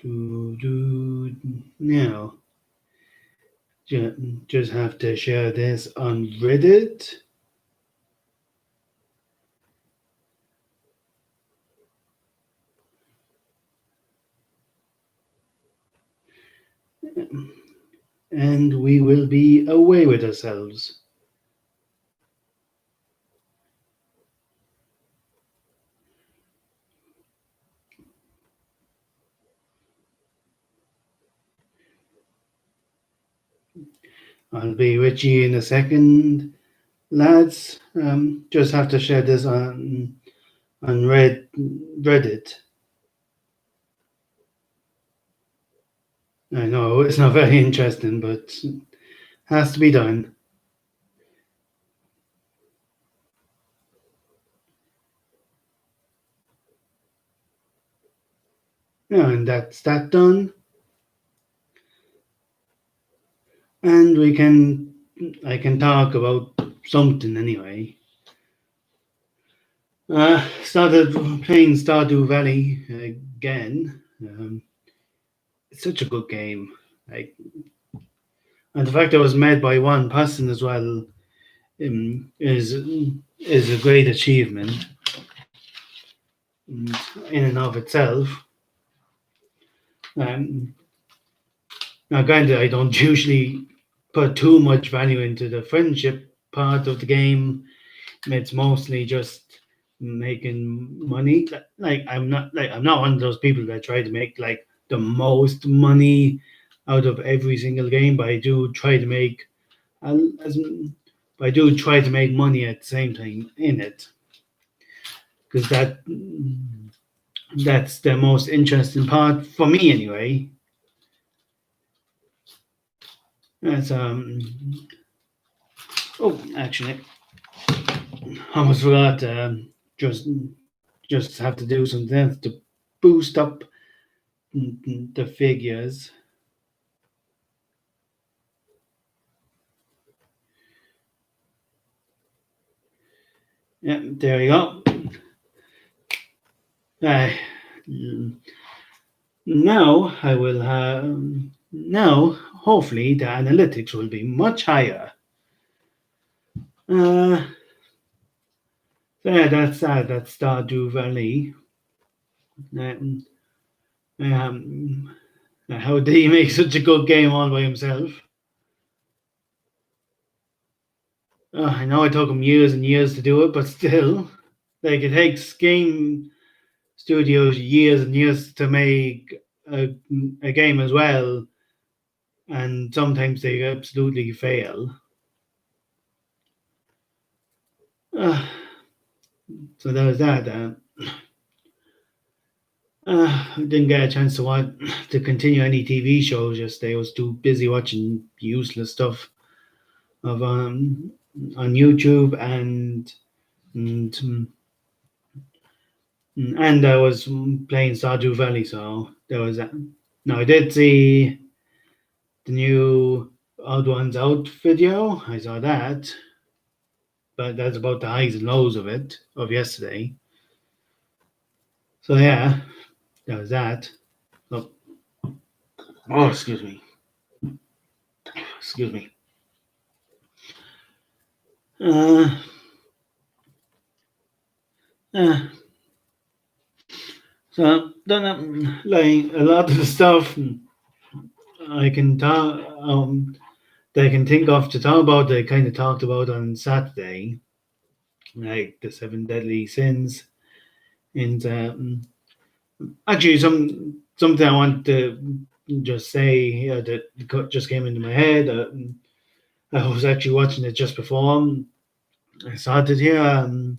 Now, just have to share this on Reddit. And we will be away with ourselves. I'll be with you in a second, lads. Just have to share this on Reddit. I know it's not very interesting, but has to be done. Yeah, and that's that done. And I can talk about something anyway. Started playing Stardew Valley again. It's such a good game. Like, and the fact that it was made by one person as well is a great achievement in and of itself. Um, Now, granted, I don't usually put too much value into the friendship part of the game. It's mostly just making money. I'm not one of those people that try to make like the most money out of every single game, but I do try to make as but I do try to make money at the same time in it because that's the most interesting part for me anyway. That's oh, actually, I almost forgot. Just just have to do some things to boost up the figures. Yeah, there we go. Uh, now I will have. Now, hopefully, the analytics will be much higher. Uh, yeah, that's that. That's Stardew Valley. Um, um, how did he make such a good game all by himself? I know it took him years and years to do it, but still, like it takes game studios years and years to make a game as well, and sometimes they absolutely fail. Uh, so that was that. I didn't get a chance to watch to continue any TV shows yesterday. I was too busy watching useless stuff of on YouTube and and I was playing Stardew Valley, so there was that. Now I did see the new Odd Ones Out video. I saw that, but that's about the highs and lows of it of yesterday. So yeah, that was that. Oh, oh excuse me. Uh, uh, so then, like a lot of the stuff I can talk, that I can think of to talk about, they kind of talked about on Saturday, like the seven deadly sins, and actually something I want to just say here that just came into my head. I was actually watching it just before I started here.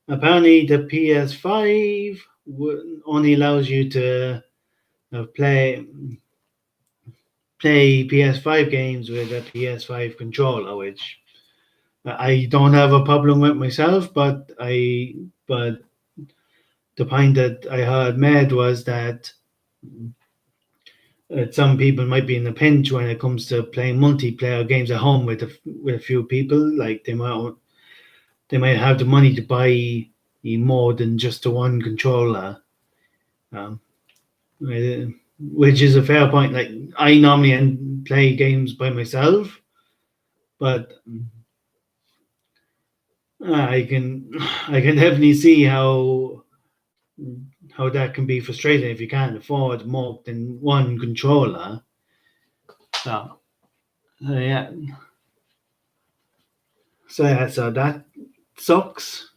Apparently, the PS5 only allows you to play PS5 games with a PS5 controller, which I don't have a problem with myself. But the point that I heard made was that some people might be in a pinch when it comes to playing multiplayer games at home with a few people. Like they might have the money to buy more than just the one controller. Um, which is a fair point. Like I normally play games by myself, but I can definitely see how that can be frustrating if you can't afford more than one controller. So yeah, so that sucks.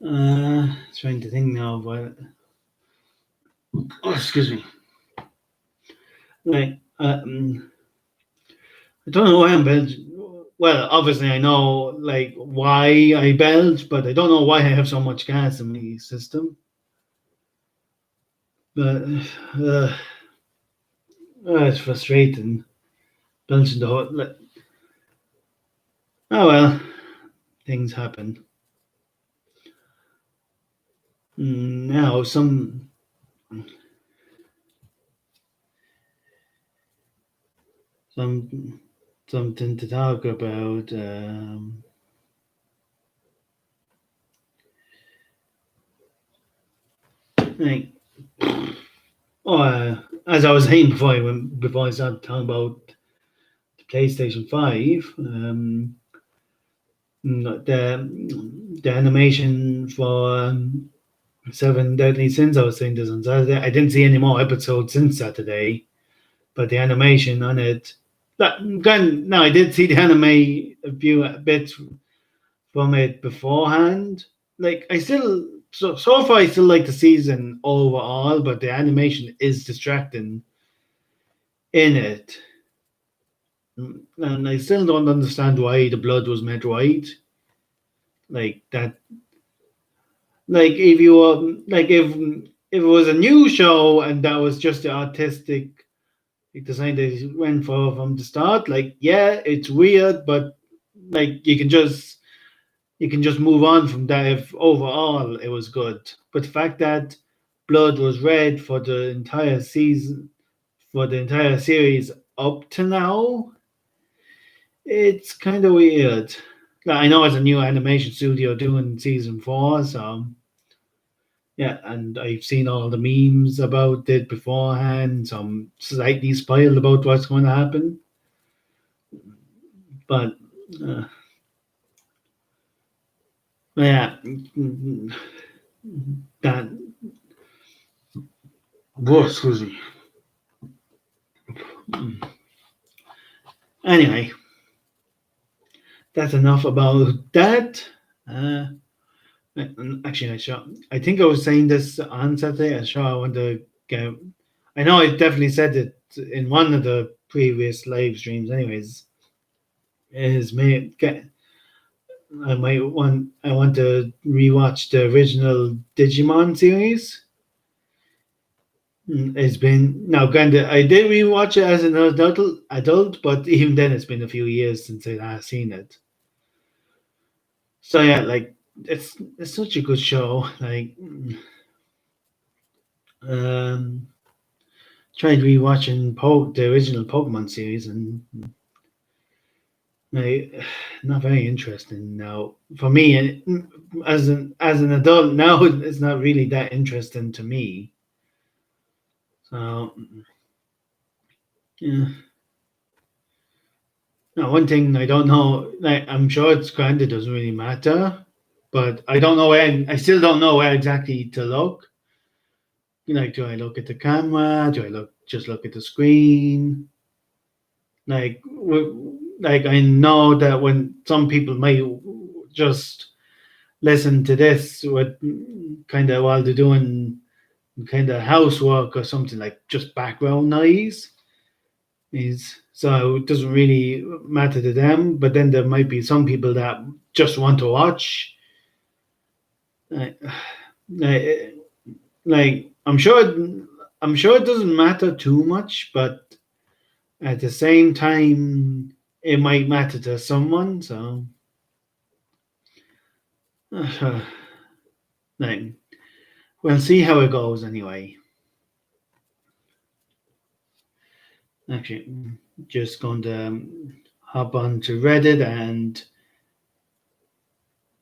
Uh, Trying to think now, but oh, excuse me. Like I don't know why I'm Belgian. Well, obviously I know like why I Belge, but I don't know why I have so much gas in my system. But uh, it's frustrating. Belgian the whole. Like, oh well, things happen. Now some something to talk about. Like, oh, as I was saying before I started talking about the PlayStation 5, the animation for Seven Deadly Sins. I was saying this on Saturday. I didn't see any more episodes since Saturday, but the animation on it. That again, no, I did see the anime a few bits from it beforehand. Like I still so far I still like the season overall, but the animation is distracting in it. And I still don't understand why the blood was made white. Like that like if you like if it was a new show and that was just the artistic design they went for from the start, like yeah, it's weird, but like you can just move on from that if overall it was good. But the fact that blood was red for the entire season, for the entire series up to now, it's kind of weird. Like, I know it's a new animation studio doing season 4, so yeah, and I've seen all the memes about it beforehand. So I'm slightly spoiled about what's going to happen, but uh, yeah, that. Whoa, excuse me. Anyway, that's enough about that. Uh, Actually, I think I was saying this on Saturday. I'm sure I want to get. I know I definitely said it in one of the previous live streams. Anyways, is me get. I want to rewatch the original Digimon series. It's been now granted I did rewatch it as an adult, but even then it's been a few years since I last seen it. So yeah, like it's such a good show. Like um tried rewatching the original Pokemon series and like, not very interesting now for me. As an adult now, it's not really that interesting to me. So yeah. Now, one thing I don't know, like I'm sure it's granted doesn't really matter, but I don't know where. I still don't know where exactly to look. Like, do I look at the camera? Do I look at the screen? Like, like I know that when some people might just listen to this with kind of while they're doing kind of housework or something like just background noise is so it doesn't really matter to them. But then there might be some people that just want to watch. Like, like, like I'm sure it doesn't matter too much, but at the same time, it might matter to someone. So, like, we'll see how it goes anyway. Actually, just going to hop on to Reddit and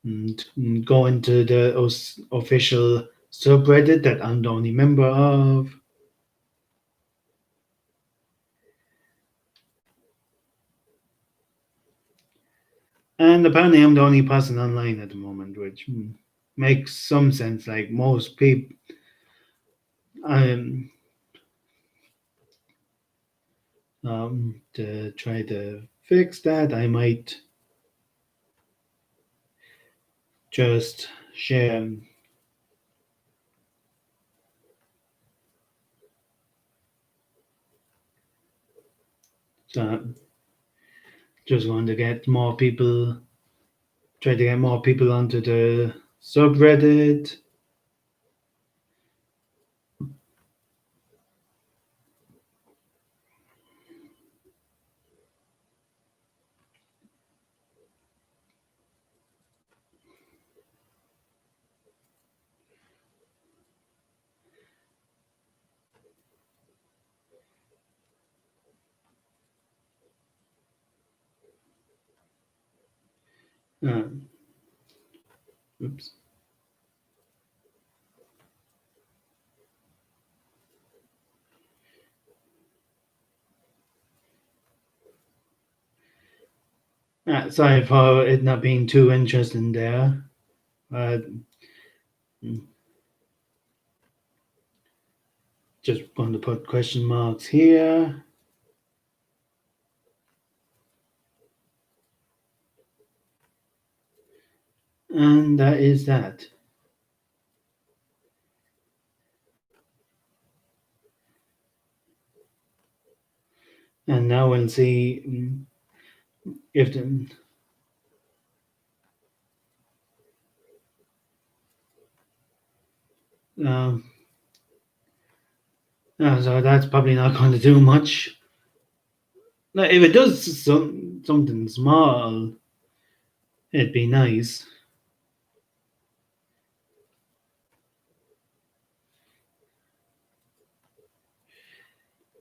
and go into the official subreddit that I'm the only member of. And apparently, I'm the only person online at the moment, which makes some sense. Like most people, um, to try to fix that, I might just share. So just want to get more people, try to get more people onto the subreddit. Uh, oops. Sorry for it not being too interesting there. Uh, just going to put question marks here. And that is that. And now we'll see if the. Um, so that's probably not going to do much. Now, if it does something small, it'd be nice.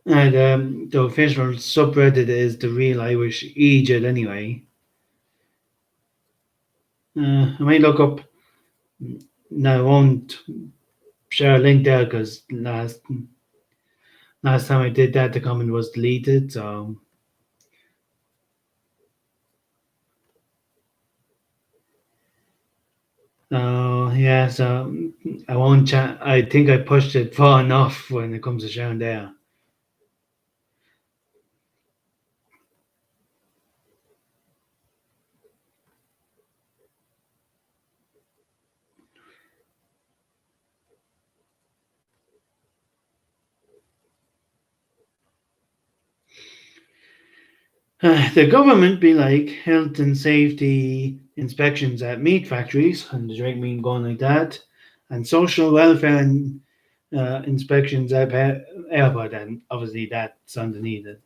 And the official subreddit is the real Irish Egypt anyway. I might look up. No, I won't share a link there because last time I did that, the comment was deleted. So yeah, so I won't chat. I think I pushed it far enough when it comes to sharing there. The government be like health and safety inspections at meat factories, and the drink mean going like that, and social welfare and inspections at airport, and obviously that's underneath it.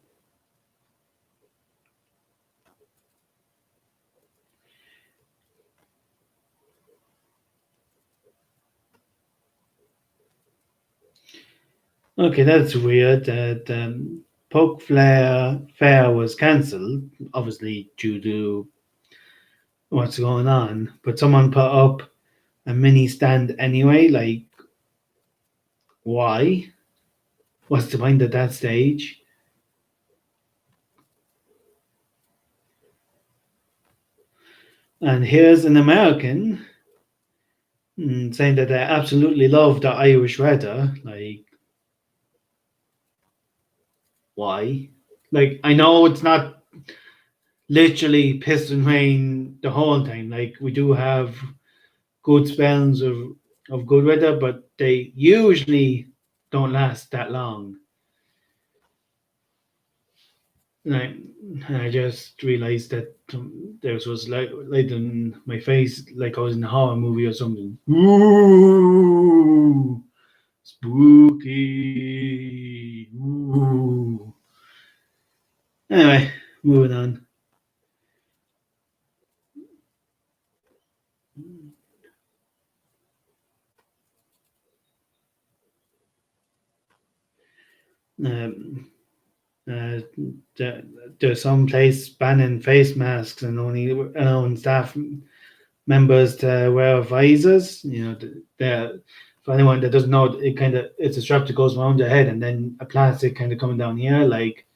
Okay, that's weird that Poke Flare Fair was cancelled, obviously due to what's going on, but someone put up a mini stand anyway. Like, why? What's the point at that stage? And here's an American saying that they absolutely love the Irish weather. Like, why? Like, I know it's not literally piss and rain the whole time. Like, we do have good spells of good weather, but they usually don't last that long. And I just realized that there was light in my face, like I was in a horror movie or something. Ooh, spooky. Ooh. Anyway, moving on. Um, uh, there's some place banning face masks and only allowing staff members to wear visors. For anyone that doesn't know, it's a strap that goes around the head and then a plastic kind of coming down here. Like,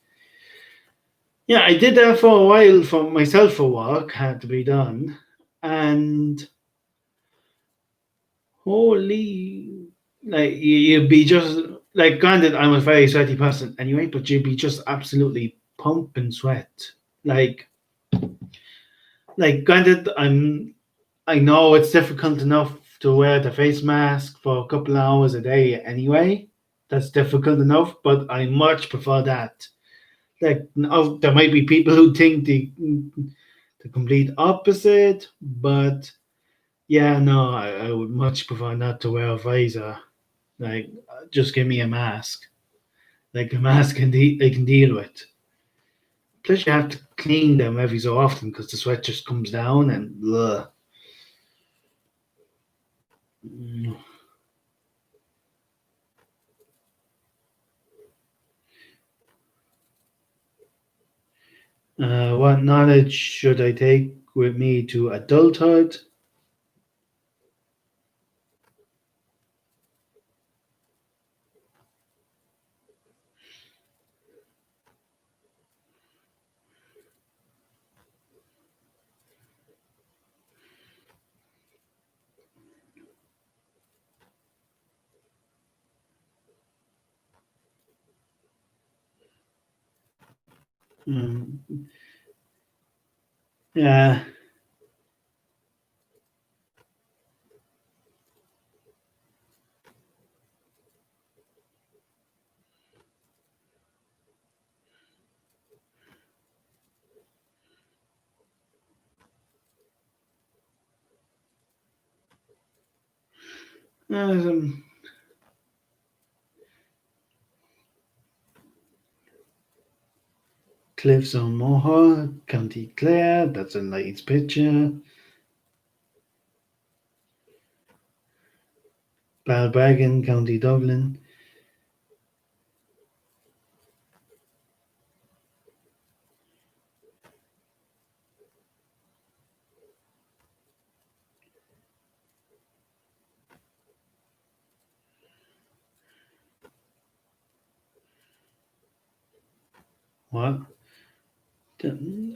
yeah, I did that for a while for myself for work, had to be done, and holy, like you'd be just like, granted, I'm a very sweaty person anyway, but you'd be just absolutely pumping sweat, like. Like, granted, I know it's difficult enough to wear the face mask for a couple of hours a day anyway. That's difficult enough, but I much prefer that. Like, now, there might be people who think the complete opposite, but yeah, no, I would much prefer not to wear a visor. Like, just give me a mask. Like, a mask I can deal with. Plus, you have to clean them every so often because the sweat just comes down and ugh. What knowledge should I take with me to adulthood? Mm, yeah, some cliffs on Moher, County Clare. That's a nice picture. Balbriggan, County Dublin. What?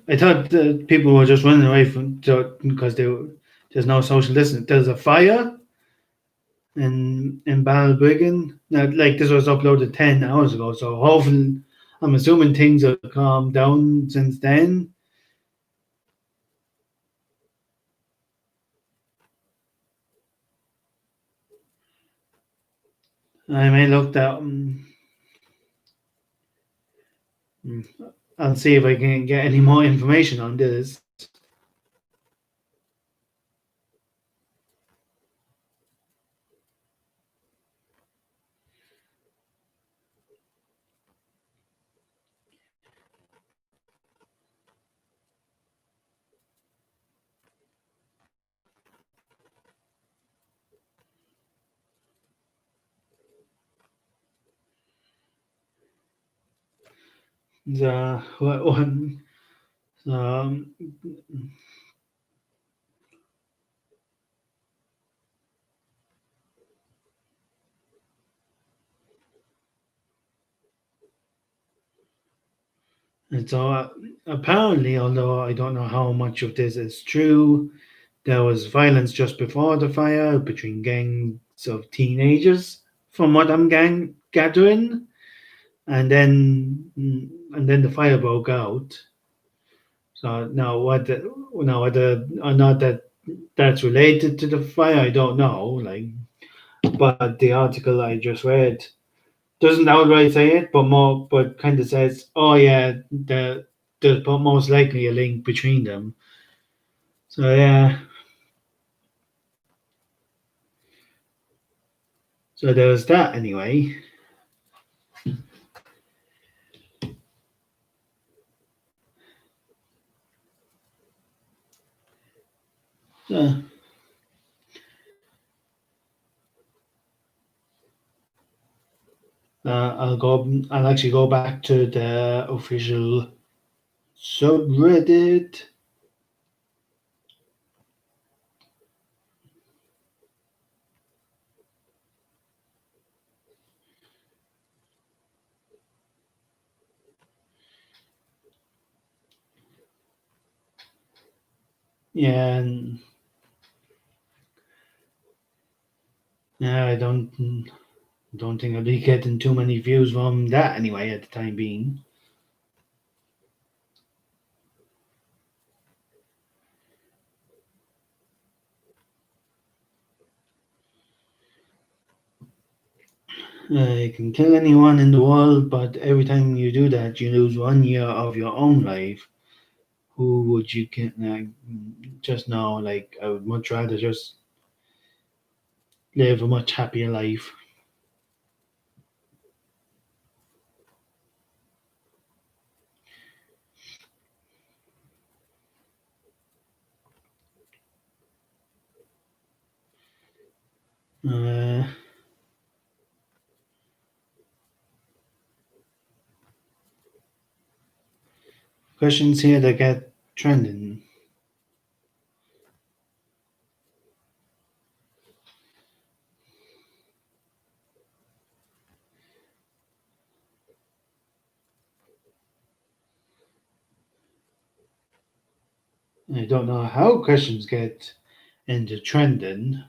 I thought people were just running away because there's no social distance. There's a fire in Balbriggan. Now, like, this was uploaded 10 hours ago, so hopefully, I'm assuming things have calmed down since then. I may look that. I'll see if I can get any more information on this. The what one? Um, and so apparently, although I don't know how much of this is true, there was violence just before the fire between gangs of teenagers, from what I'm gathering, and then the fire broke out. So now now whether or not that's related to the fire, I don't know. Like, but the article I just read doesn't outright say it, but kind of says, oh yeah, there's most likely a link between them. So yeah, so there was that anyway. So, I'll actually go back to the official subreddit. Yeah, and yeah, I don't think I'll be getting too many views from that anyway at the time being. You can kill anyone in the world, but every time you do that, you lose 1 year of your own life. Who would you kill? Just now, like I would much rather just live a much happier life. Uh, Questions here that get trending. I don't know how questions get into trending.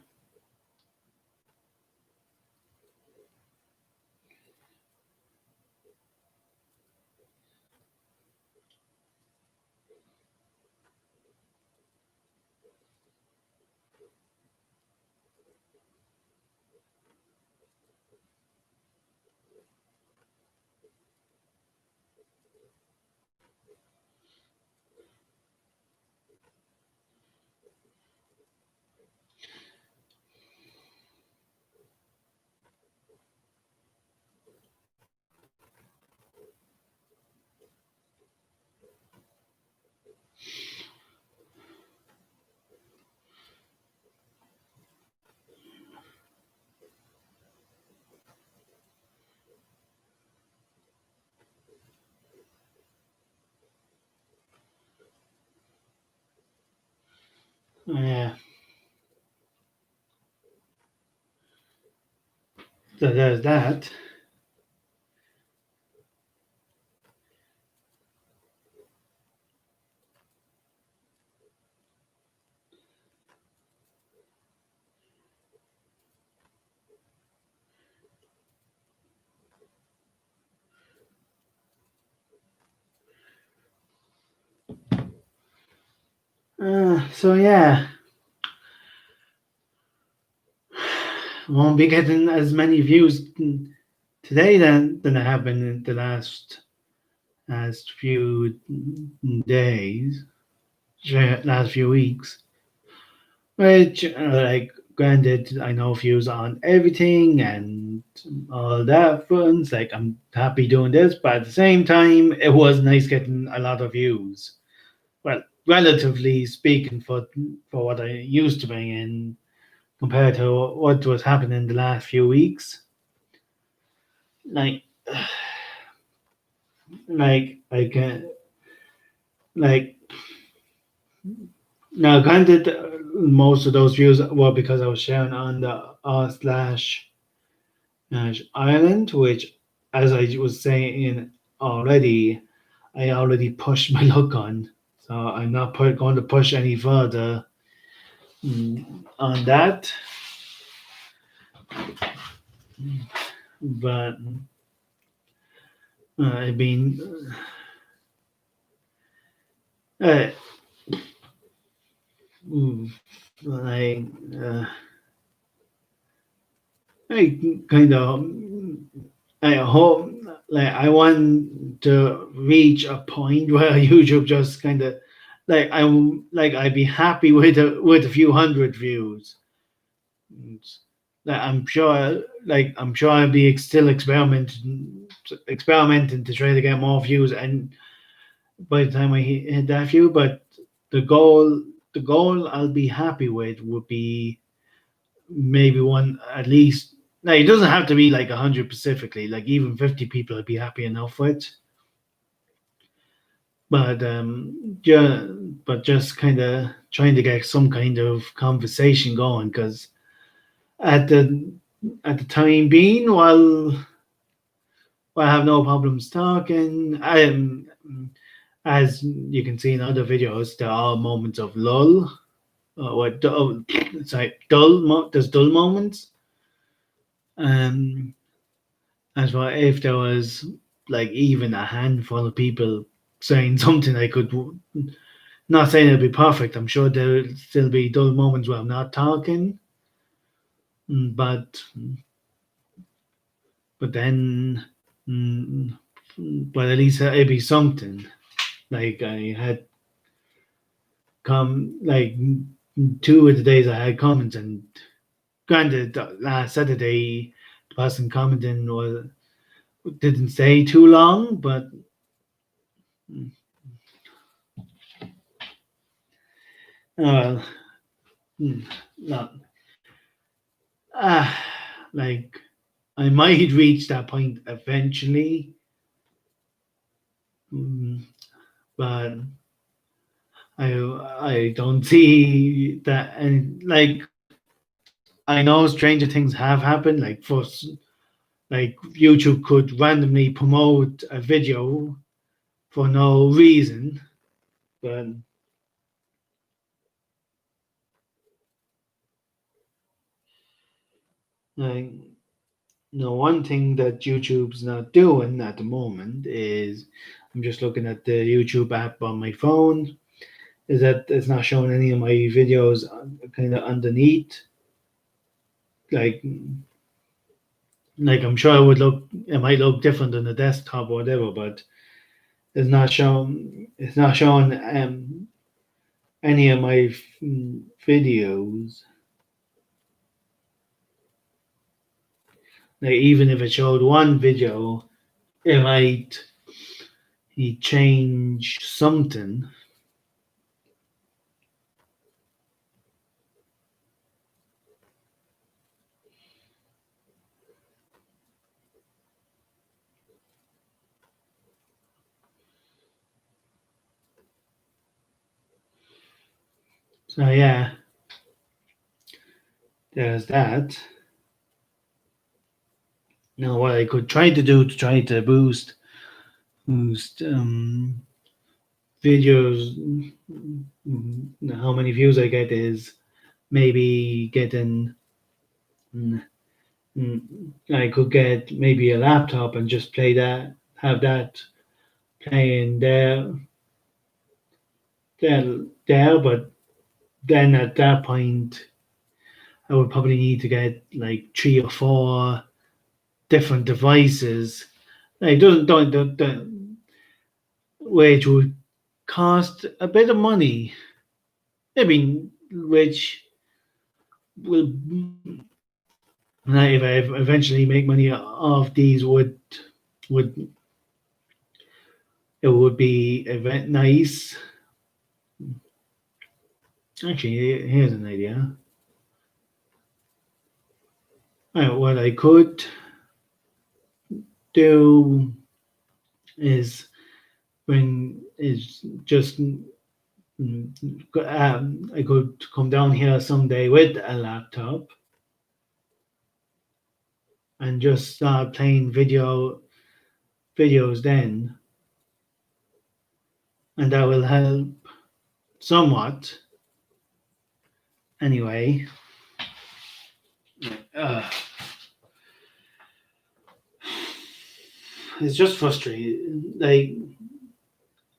Yeah, so there's that. So yeah, won't be getting as many views today than I have been in the last few days, last few weeks. Which, like, granted, I know views on everything and all that fun. Like, I'm happy doing this, but at the same time, it was nice getting a lot of views. Well, relatively speaking, for what I used to bring in compared to what was happening the last few weeks. Like, I can like now. Granted, most of those views were because I was sharing on the Ireland, which, as I was saying already, I already pushed my luck on. So I'm not going to push any further on that. But I mean, uh, mm, I, uh, I kind of, I hope, like, I want to reach a point where YouTube just kind of, I'd be happy with a few hundred views. Like, I'm sure I'll be still experimenting to try to get more views, and by the time I hit that few, but the goal the goal I'll be happy with would be maybe one at least. Now it doesn't have to be like 100 specifically. Like even 50 people, I'd be happy enough with. But just kind of trying to get some kind of conversation going because at the at the time being, while I have no problems talking, as you can see in other videos, there are moments of lull. What dull, sorry, there's dull moments. Um, as well, if there was like even a handful of people saying something, I could not saying it'd be perfect. I'm sure there'll still be dull moments where I'm not talking, but then, mm, but at least it'd be something. Like I had come like two of the days I had comments, and granted, last Saturday the person commenting was didn't stay too long, but well, not ah, like I might reach that point eventually, mm, but I don't see that. And like I know stranger things have happened. Like like YouTube could randomly promote a video for no reason, but like no, one thing that YouTube's not doing at the moment is I'm just looking at the YouTube app on my phone. Is that it's not showing any of my videos kind of underneath. Like, like I'm sure it might look different on the desktop or whatever, but it's not showing any of my videos. Like, even if it showed one video, it might change something. So yeah, there's that. Now, what I could try to do to try to boost videos, how many views I get is maybe getting. mm, I could get maybe a laptop and just play that, have that playing there. But then at that point, I would probably need to get like three or four different devices. Like don't which would cost a bit of money. I mean, which will, like, if I eventually make money off these, would it would be event nice. Actually, here's an idea. What I could do is when is just I could come down here someday with a laptop and just start playing videos then, and that will help somewhat. Anyway, uh, it's just frustrating. Like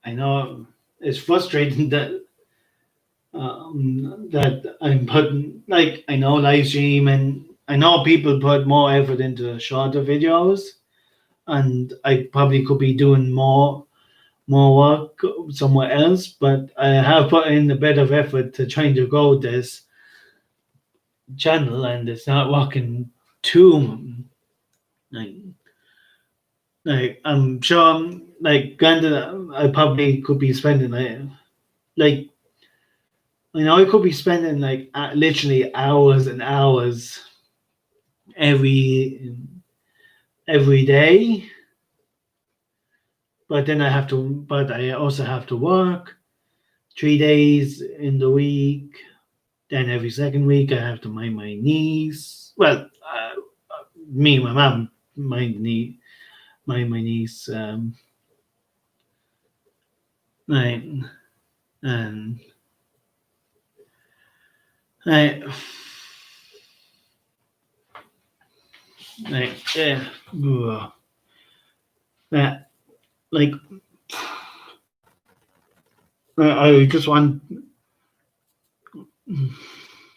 I know it's frustrating that that I'm putting, like, I know live stream and I know people put more effort into shorter videos, and I probably could be doing more work somewhere else, but I have put in a bit of effort to trying to grow this channel, and it's not working too like I'm sure like granted I probably could be spending like you know I could be spending like literally hours and hours every every day, but then I also have to work 3 days in the week. Then every second week I have to mind my niece. Well, me and my mom mind my niece. like, and like, yeah, ugh. That like I just want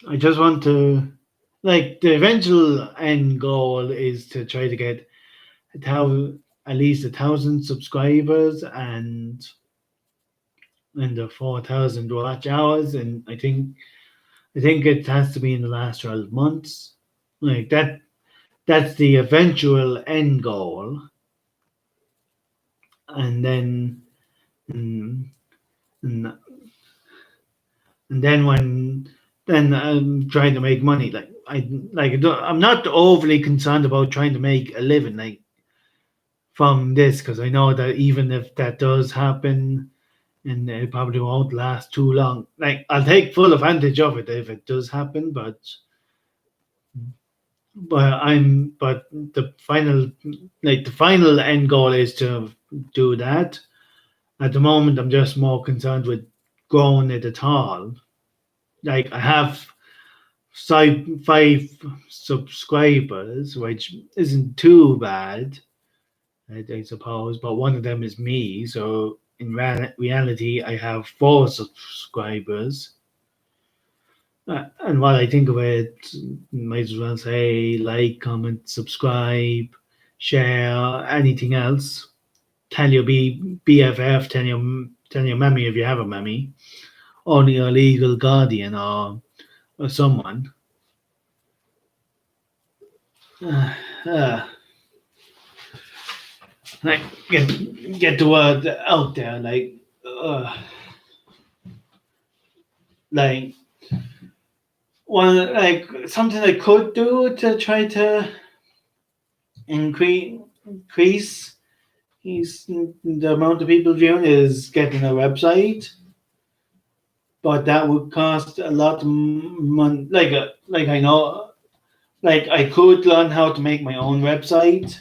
I just want to like the eventual end goal is to try to get at least 1,000 subscribers and the 4,000 watch hours, and I think it has to be in the last 12 months. Like that's the eventual end goal, and then mm, and, and then when then I'm trying to make money. I'm not overly concerned about trying to make a living from this because I know that even if that does happen, and it probably won't last too long. Like I'll take full advantage of it if it does happen, but the final end goal is to do that. At the moment, I'm just more concerned with growing it at all. Like I have five subscribers, which isn't too bad, I suppose. But one of them is me, so in reality, I have four subscribers. And while I think of it, might as well say like, comment, subscribe, share, anything else. Tell your BFF, tell your mammy if you have a mammy, or your legal guardian or someone. Uh, uh, like get the word out there, uh, like like something I could do to try to increase the amount of people viewing is getting a website, but that would cost a lot of money. Like I know, like I could learn how to make my own website,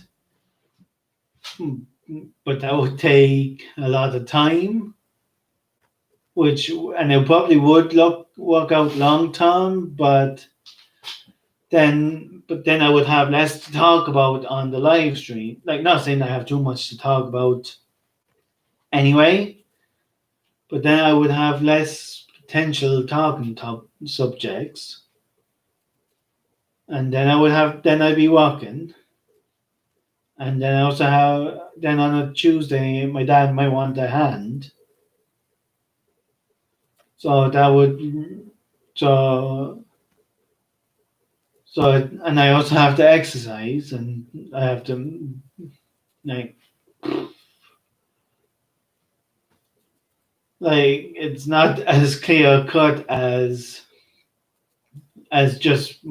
but that would take a lot of time, which and it probably would work out long term, but then I would have less to talk about on the live stream. Like not saying I have too much to talk about anyway, but then I would have less potential talking subjects, and then I'd be walking, and then I also have then on a Tuesday my dad might want a hand, so that would so and I also have to exercise and I have to like it's not as clear cut as just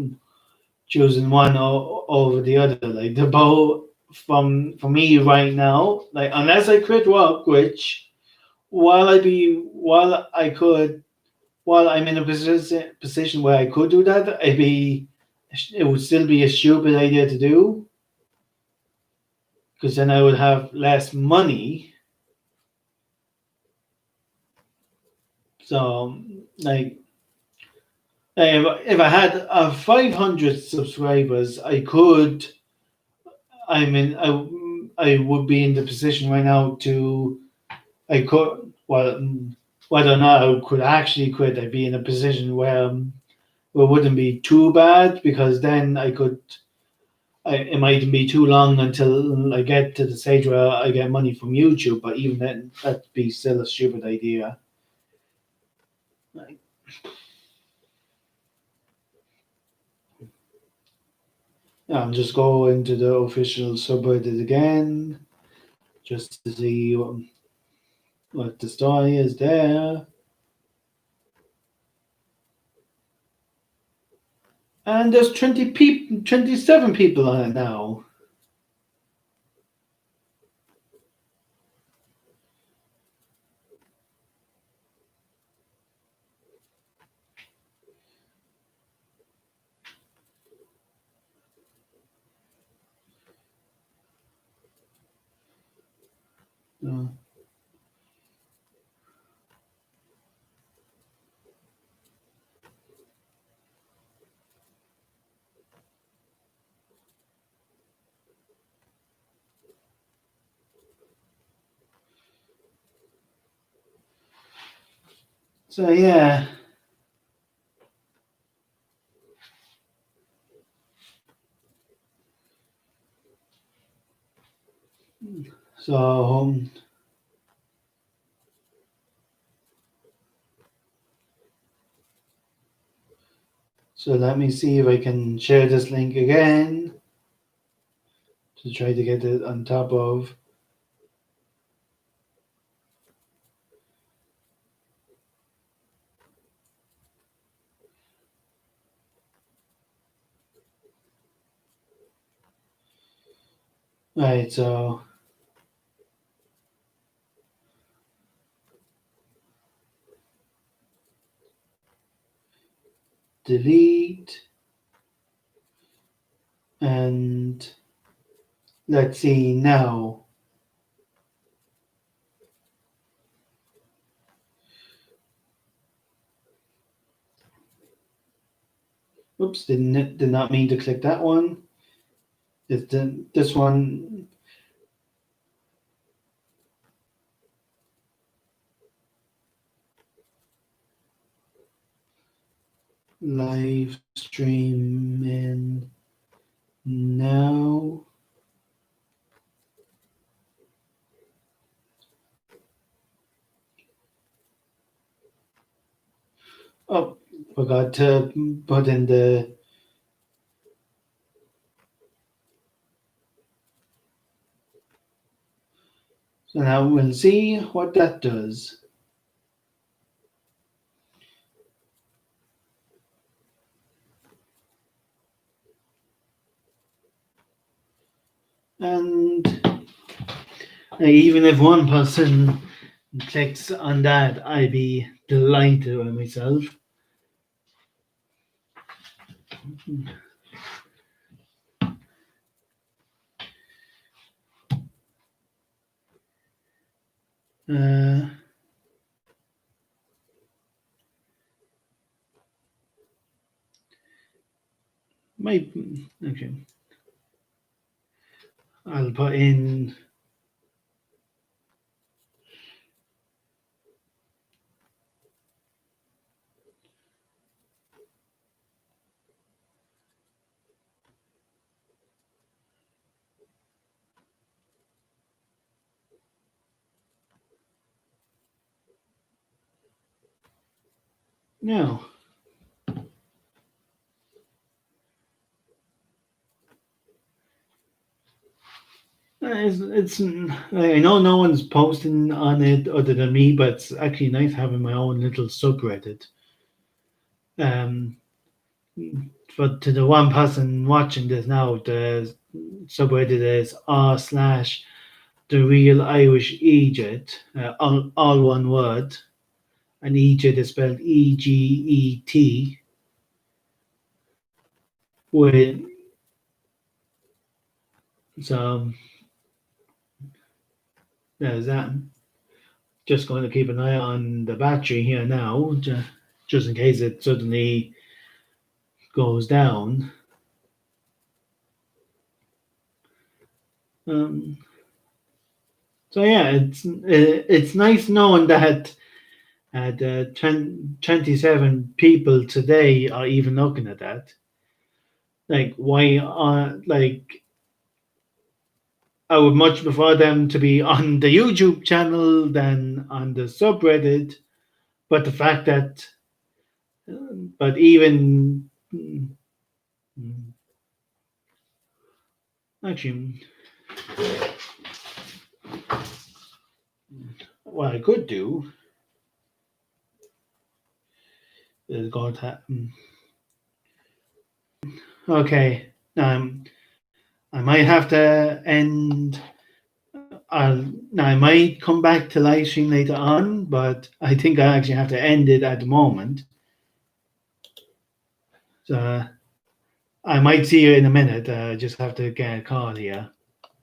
choosing one over the other. Like the bow from for me right now, like unless I quit work, which while I could while I'm in a position where I could do that, it would still be a stupid idea to do because then I would have less money. So like if I had 500 subscribers, I would be in the position right now to I could well whether or not I could actually quit. I'd be in a position where it wouldn't be too bad because then it mightn't be too long until I get to the stage where I get money from YouTube. But even then, that'd be still a stupid idea. Like, I'm just going to the official subreddit again just to see what the story is there. And there's 27 people on it now. Uh, So yeah. So so let me see if I can share this link again to try to get it on top of. Right, so delete and let's see now. Oops, did not mean to click that one. This one. Live streaming now. Oh, forgot to put in the. So now we'll see what that does. And even if one person clicks on that, I'd be delighted with myself. Uh, might okay. I'll put in. No. It's I know no one's posting on it other than me, but it's actually nice having my own little subreddit. Um, but to the one person watching this now, the subreddit is r/the real Irish Egypt, all one word, and Egypt is spelled EGET. With so there's that. Just going to keep an eye on the battery here now, just in case it suddenly goes down. Um, so yeah, it's nice knowing that the 27 people today are even looking at that. Like why? Like I would much prefer them to be on the YouTube channel than on the subreddit. But the fact that, but even actually, what I could do is go to. Okay, I might have to end. Now I might come back to live stream later on, but I think I actually have to end it at the moment. So I might see you in a minute. I just have to get a call here.